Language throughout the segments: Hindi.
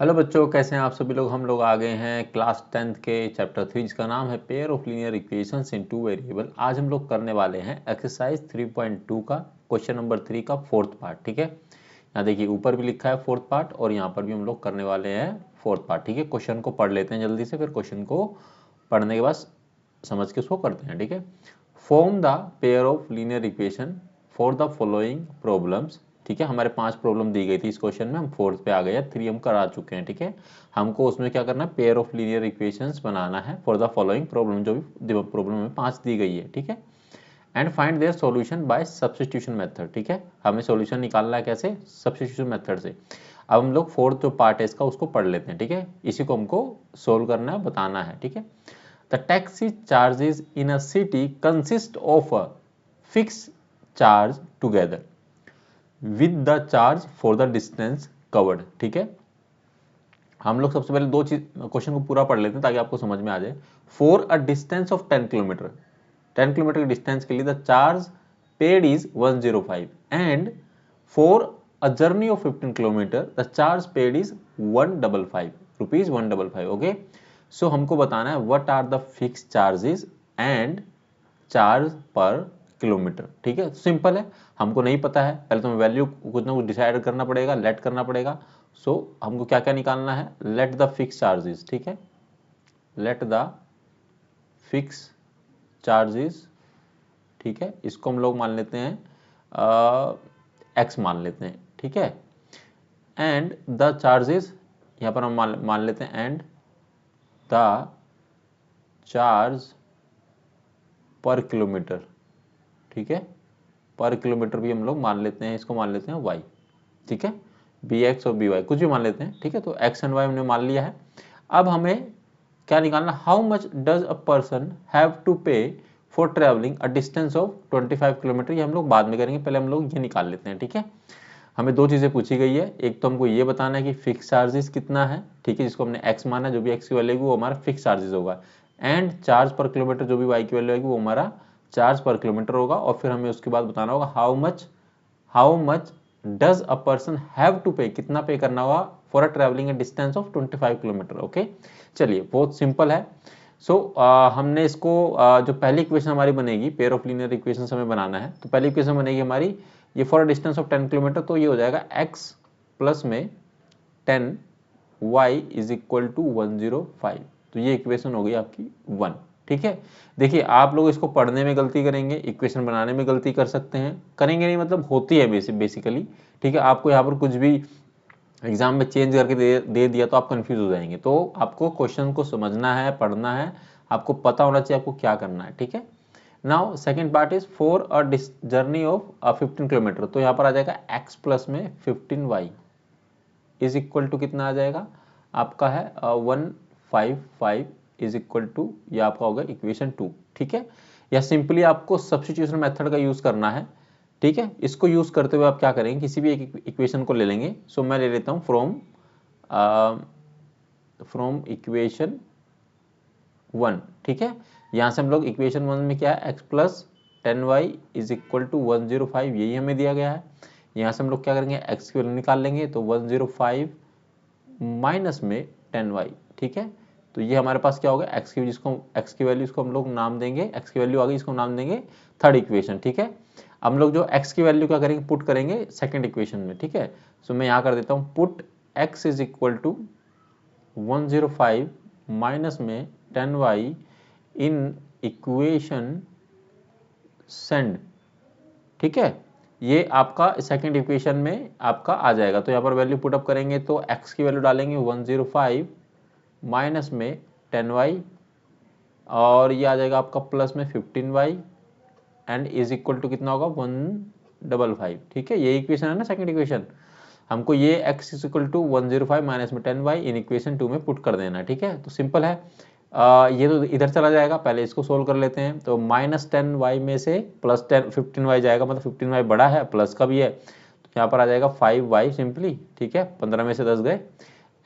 हेलो बच्चों, कैसे हैं आप सभी लोग। हम लोग आ गए हैं क्लास 10th के चैप्टर 3 जिसका नाम है pair of linear equations in two variable. आज हम लोग करने वाले हैं एक्सरसाइज 3.2 का क्वेश्चन नंबर 3 का फोर्थ पार्ट। ठीक है, यहाँ देखिए ऊपर भी लिखा है फोर्थ पार्ट और यहाँ पर भी हम लोग करने वाले हैं फोर्थ पार्ट। ठीक है, क्वेश्चन को पढ़ लेते हैं जल्दी से, फिर क्वेश्चन को पढ़ने के बाद समझ के उसको करते हैं। ठीक है, form the pair of linear equation for the following problems. ठीक है, हमारे 5 प्रॉब्लम दी गई थी इस क्वेश्चन में, हम फोर्थ पे आ गए हैं, 3 हम करा चुके हैं। ठीक है, हमको उसमें क्या करना है, पेयर ऑफ लीनियर इक्वेशंस बनाना है फॉर द फॉलोइंग प्रॉब्लम, जो भी प्रॉब्लम में 5 दी गई है। ठीक है, and find their solution bye substitution method. ठीक है, हमें सॉल्यूशन निकालना है कैसे, सब्स्टिट्यूशन मेथड से। अब हम लोग फोर्थ जो पार्ट है इसका उसको पढ़ लेते हैं। ठीक है, इसी को हमको सोल्व करना है, बताना है। ठीक है, the taxi charges in a city consist of a fix charge together with the charge for the distance covered. ठीक है, हम लोग सबसे पहले दो चीज क्वेश्चन को पूरा पढ़ लेते हैं ताकि आपको समझ में आ जाए। For a distance of 10 kilometre, 10 kilometre के डिस्टेंस के लिए the charge paid is 105 and for a journey of 15 kilometre the charge paid is 155 rupees 155। Okay, so हमको बताना है what are the fix charges and charge per kilometre. ठीक है, सिंपल है, हमको नहीं पता है, पहले तो वैल्यू कुछ ना कुछ डिसाइड करना पड़ेगा, लेट करना पड़ेगा। सो हमको क्या क्या निकालना है, लेट द फिक्स चार्जेस। ठीक है, लेट द फिक्स चार्जेस। ठीक है, इसको हम लोग मान लेते हैं एक्स मान लेते हैं। ठीक है, एंड द चार्जेस यहाँ पर हम मान लेते हैं and the charge per kilometre. ठीक है, पर किलोमीटर भी हम लोग मान लेते हैं, इसको मान लेते हैं y। ठीक है, बी एक्स और बी वाई कुछ भी मान लेते हैं। ठीक है, तो x एंड y हमने मान लिया है। अब हमें क्या निकालना, how much does a person have to pay for travelling a distance of 25 kilometre. ये हम लोग बाद में करेंगे, पहले हम लोग ये निकाल लेते हैं। ठीक है, हमें दो चीज़ें पूछी गई है, एक तो हमको ये बताना है कि फिक्स चार्जेस कितना है। ठीक है, जिसको हमने x माना, जो भी x की वैल्यू होगी वो हमारा फिक्स चार्जेस होगा, एंड चार्ज पर किलोमीटर जो भी y की वैल्यू होगी वो हमारा चार्ज पर किलोमीटर होगा। और फिर हमें उसके बाद बताना होगा how much does a person have to pay, कितना पे करना होगा for a travelling a distance of 25 kilometre. Okay, चलिए बहुत सिंपल है। सो हमने इसको जो पहली इक्वेशन हमारी बनेगी, पेयर ऑफ लीनियर इक्वेशन हमें बनाना है, तो पहली इक्वेशन बनेगी हमारी ये for a distance of 10 kilometre, तो ये हो जाएगा x प्लस में 10 y इज इक्वल टू 105। तो ये इक्वेशन हो गई आपकी 1। ठीक है, देखिए आप लोग इसको पढ़ने में गलती करेंगे, इक्वेशन बनाने में गलती कर सकते हैं, करेंगे नहीं मतलब होती है बेसिकली। ठीक है, आपको यहाँ पर कुछ भी एग्जाम में चेंज करके दे दिया तो आप कंफ्यूज हो जाएंगे। तो आपको क्वेश्चन को समझना है, पढ़ना है, आपको पता होना चाहिए आपको क्या करना है। ठीक है, now second part is for a journey of 15 kilometre, तो यहाँ पर आ जाएगा x प्लस में 15y इज इक्वल टू कितना आ जाएगा आपका है 155 इज इक्वल टू, ये आपका होगा इक्वेशन 2। ठीक है, या सिंपली आपको सब्स्टिट्यूशन मेथड का यूज करना है। ठीक है, इसको यूज करते हुए आप क्या करेंगे, किसी भी एक इक्वेशन को ले लेंगे। सो मैं ले लेता हूँ फ्रॉम इक्वेशन 1। ठीक है, यहाँ से हम लोग इक्वेशन 1 में क्या है, x plus 10y is equal to 105, यही हमें दिया गया है। यहाँ से हम लोग क्या करेंगे, x की वैल्यू निकाल लेंगे, तो 105 माइनस में 10y। ठीक है, तो ये हमारे पास क्या होगा, x की, जिसको x की वैल्यू इसको हम लोग नाम देंगे, x की वैल्यू आ गई, इसको नाम देंगे थर्ड इक्वेशन। ठीक है, हम लोग जो x की वैल्यू क्या करेंगे, पुट करेंगे सेकंड इक्वेशन में। ठीक है, सो मैं यहाँ कर देता हूँ put x is equal to 105 minus में 10y इन इक्वेशन सेंड। ठीक है, ये आपका सेकंड इक्वेशन में आपका आ जाएगा। तो यहाँ पर वैल्यू पुट अप करेंगे तो x की वैल्यू डालेंगे 105 माइनस में 10y, और ये आ जाएगा आपका प्लस में 15y and is equal to कितना होगा 155। ठीक है, ये इक्वेशन है ना सेकंड इक्वेशन, हमको ये x is equal to 105 minus में 10y इन इक्वेशन 2 में पुट कर देना। ठीक है, तो सिंपल है, ये तो इधर चला जाएगा, पहले इसको सोल्व कर लेते हैं। तो माइनस 10y में से प्लस 15y जाएगा, मतलब 15y बड़ा है, प्लस का भी है, तो यहाँ पर आ जाएगा 5y सिंपली। ठीक है, 15 में से 10 गए,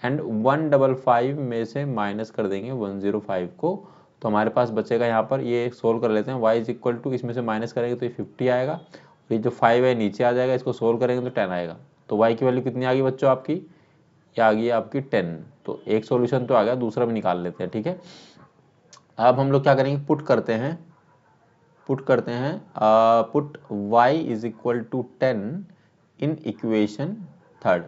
एंड 155 में से माइनस कर देंगे 105 को, तो हमारे पास बचेगा यहाँ पर, ये सोल्व कर लेते हैं, y इज इक्वल टू, इसमें से माइनस करेंगे तो ये 50 आएगा, ये जो 5 है नीचे आ जाएगा, इसको सोल्व करेंगे तो 10 आएगा। तो y की वैल्यू कितनी आ गई बच्चों आपकी, ये आ गई आपकी 10। तो एक सॉल्यूशन तो आ गया, दूसरा भी निकाल लेते हैं, ठीक है। अब हम लोग क्या करेंगे, पुट करते हैं put y is equal to 10 in equation third,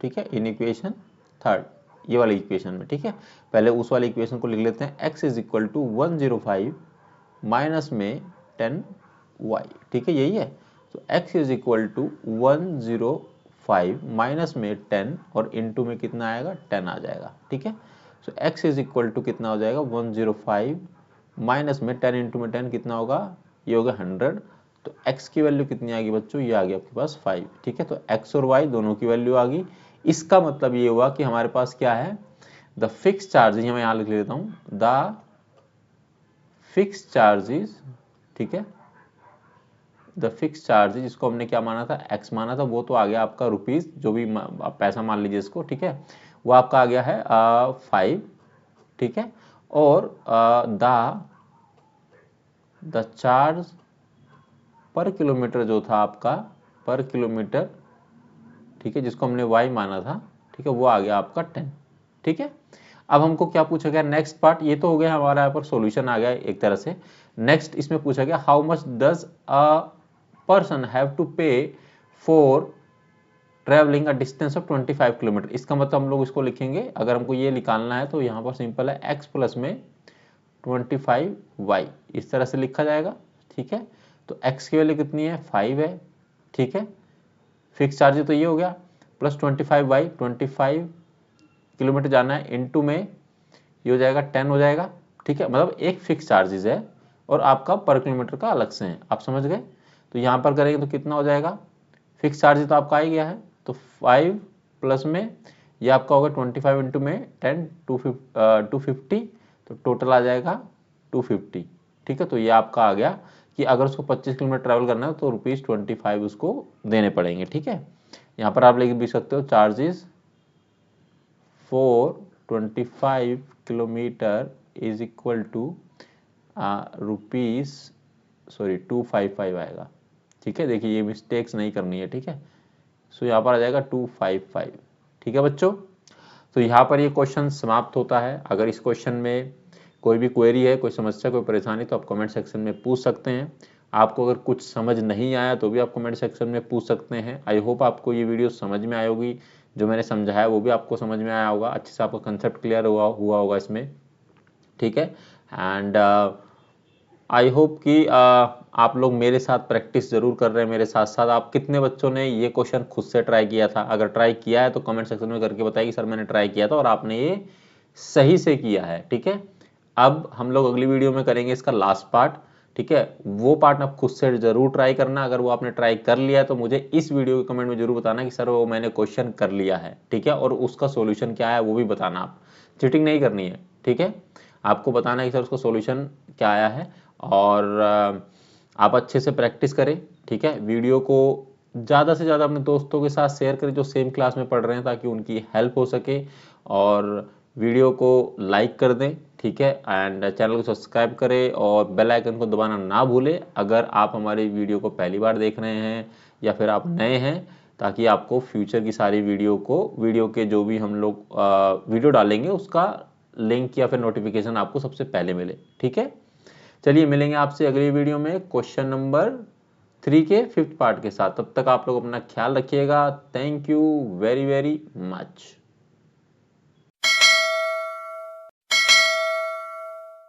ठीक है, इन इक्वेशन थर्ड, ये वाली इक्वेशन में, ठीक है। पहले उस वाली इक्वेशन को लिख लेते हैं, x is equal to 105 minus में 10y, ठीक है, यही है। तो x is equal to 105 minus में 10 और इनटू में कितना आएगा, 10 आ जाएगा, ठीक है। सो x इज इक्वल टू कितना हो जाएगा, 105 माइनस में 10 इंटू में 10 कितना होगा, ये होगा 100। तो x की वैल्यू कितनी आ गई बच्चों, ये आ गई आपके पास 5, ठीक है। तो x और y दोनों की वैल्यू आ गई। इसका मतलब ये हुआ कि हमारे पास क्या है, द फिक्स चार्जेज, मैं यहाँ लिख लेता हूँ, द फिक्स चार्जेज, ठीक है, द फिक्स चार्जेज, जिसको हमने क्या माना था, x माना था, वो तो आ गया आपका रुपीज, जो भी आप पैसा मान लीजिए इसको, ठीक है, वो आपका आ गया है 5, ठीक है। और द चार्ज पर किलोमीटर जो था आपका, पर किलोमीटर, ठीक है, जिसको हमने y माना था, ठीक है, वो आ गया आपका 10, ठीक है। अब हमको क्या पूछा गया, नेक्स्ट पार्ट, ये तो हो गया हमारा, यहाँ पर सॉल्यूशन आ गया एक तरह से। नेक्स्ट इसमें पूछा गया, how much does a person have to pay for travelling a distance of 25 kilometre. इसका मतलब हम लोग इसको लिखेंगे, अगर हमको ये निकालना है तो यहाँ पर सिंपल है, x प्लस में 25y, इस तरह से लिखा जाएगा, ठीक है। तो x की वैल्यू कितनी है, 5 है, ठीक है, फिक्स चार्ज तो ये हो गया, प्लस 25y, 25 किलोमीटर जाना है, इनटू में ये हो जाएगा 10 हो जाएगा, ठीक है। मतलब एक फिक्स चार्जेस है और आपका पर किलोमीटर का अलग से है, आप समझ गए। तो यहाँ पर करेंगे तो कितना हो जाएगा, फिक्स चार्ज तो आपका आ ही गया है, तो 5 प्लस में ये आपका होगा 25 इंटू में 10, 250, तो टोटल आ जाएगा 250, ठीक है। तो ये आपका आ गया कि अगर उसको 25 किलोमीटर ट्रैवल करना है तो ₹25 उसको देने पड़ेंगे, ठीक है। यहाँ पर आप लिख भी सकते हो, charges for 25 kilometre is equal to ₹255 आएगा, ठीक है। देखिए ये मिस्टेक्स नहीं करनी है, ठीक है। सो यहाँ पर आ जाएगा 255, ठीक है बच्चों। तो यहाँ पर ये क्वेश्चन समाप्त होता है। अगर इस क्वेश्चन में कोई भी क्वेरी है, कोई समस्या, कोई परेशानी, तो आप कमेंट सेक्शन में पूछ सकते हैं। आपको अगर कुछ समझ नहीं आया तो भी आप कमेंट सेक्शन में पूछ सकते हैं। आई होप आपको ये वीडियो समझ में आई होगी, जो मैंने समझाया वो भी आपको समझ में आया होगा, अच्छे से आपका कंसेप्ट क्लियर हुआ होगा इसमें, ठीक है। एंड आई होप कि आप लोग मेरे साथ प्रैक्टिस जरूर कर रहे हैं, मेरे साथ साथ। आप कितने बच्चों ने ये क्वेश्चन खुद से ट्राई किया था, अगर ट्राई किया है तो कमेंट सेक्शन में करके बताइए कि सर मैंने ट्राई किया था और आपने ये सही से किया है, ठीक है। अब हम लोग अगली वीडियो में करेंगे इसका लास्ट पार्ट, ठीक है। वो पार्ट आप खुद से जरूर ट्राई करना। अगर वो आपने ट्राई कर लिया है तो मुझे इस वीडियो के कमेंट में जरूर बताना कि सर वो मैंने क्वेश्चन कर लिया है, ठीक है, और उसका सॉल्यूशन क्या है वो भी बताना। आप चीटिंग नहीं करनी है, ठीक है, आपको बताना है कि सर उसका सॉल्यूशन क्या आया है। और आप अच्छे से प्रैक्टिस करें, ठीक है। वीडियो को ज़्यादा से ज़्यादा अपने दोस्तों के साथ शेयर करें जो सेम क्लास में पढ़ रहे हैं, ताकि उनकी हेल्प हो सके। और वीडियो को लाइक कर दें, ठीक है, एंड चैनल को सब्सक्राइब करें और बेल आइकन को दबाना ना भूलें अगर आप हमारी वीडियो को पहली बार देख रहे हैं या फिर आप नए हैं, ताकि आपको फ्यूचर की सारी वीडियो के जो भी हम लोग वीडियो डालेंगे उसका लिंक या फिर नोटिफिकेशन आपको सबसे पहले मिले, ठीक है। चलिए मिलेंगे आपसे अगली वीडियो में क्वेश्चन नंबर 3 के 5th पार्ट के साथ। तब तक आप लोग अपना ख्याल रखिएगा। Thank you very very much.